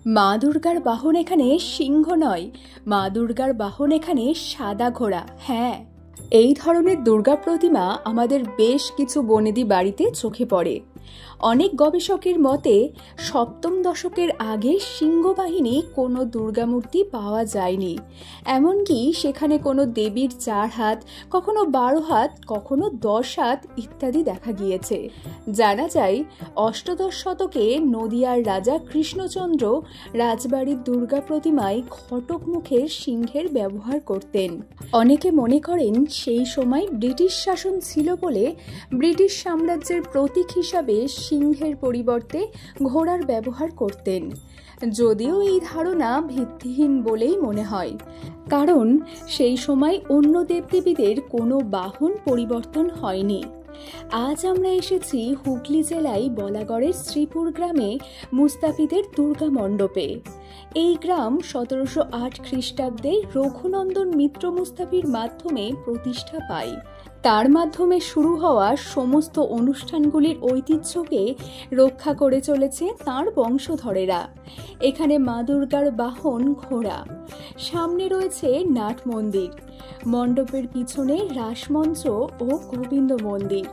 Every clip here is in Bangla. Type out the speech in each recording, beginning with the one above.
মা দুর্গার বাহন এখানে সিংহ নয়, মা দুর্গার বাহন এখানে সাদা ঘোড়া। হ্যাঁ, এই ধরনের দুর্গা প্রতিমা আমাদের বেশ কিছু বনেদি বাড়িতে চোখে পড়ে। অনেক গবেষকের মতে ৭ম দশকের আগে সিংহবাহিনী কোনো দুর্গামূর্তি পাওয়া যায়নি। এমনকি সেখানে কোনো দেবীর ৪ হাত, কখনো ১২ হাত, কখনো ১০ হাত ইত্যাদি দেখা গিয়েছে। জানা যায় অষ্টাদশ শতকে নদিয়ার রাজা কৃষ্ণচন্দ্র রাজবাড়ির দুর্গা প্রতিমায় ঘটক মুখের সিংহের ব্যবহার করতেন। অনেকে মনে করেন সেই সময় ব্রিটিশ শাসন ছিল বলে ব্রিটিশ সাম্রাজ্যের প্রতীক হিসাবে সিংহের পরিবর্তে ঘোড়ার ব্যবহার করতেন। যদিও এই ধারণা ভিত্তিহীন বলেই মনে হয়, কারণ সেই সময় অন্য দেবদেবীদের কোনো বাহন পরিবর্তন হয়নি। আজ আমরা এসেছি হুগলি জেলায় বলাগড়ের শ্রীপুর গ্রামে মুস্তাফিদের দুর্গা মণ্ডপে। এই গ্রাম ১৭০৮ খ্রিস্টাব্দে রঘুনন্দন মিত্র মুস্তাফির মাধ্যমে প্রতিষ্ঠা পায়। তার মাধ্যমে শুরু হওয়া সমস্ত অনুষ্ঠানগুলির ঐতিহ্যকে রক্ষা করে চলেছে তাঁর বংশধরেরা। এখানে মা দুর্গার বাহন ঘোড়া, সামনে রয়েছে নাট মন্দির, মণ্ডপের পিছনে রাসমঞ্চ ও গোবিন্দ মন্দির।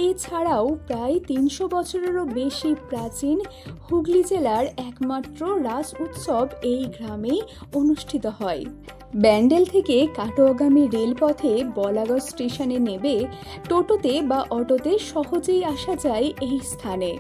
এছাড়াও প্রায় ৩০০ বছরেরও বেশি প্রাচীন হুগলি জেলার একমাত্র রাস উৎসব এই গ্রামেই অনুষ্ঠিত হয়। ব্যান্ডেল থেকে কাটোয়াগামী রেলপথে বলাগড় স্টেশনে নেবে টোটোতে বা অটোতে সহজেই আসা যায় এই স্থানে।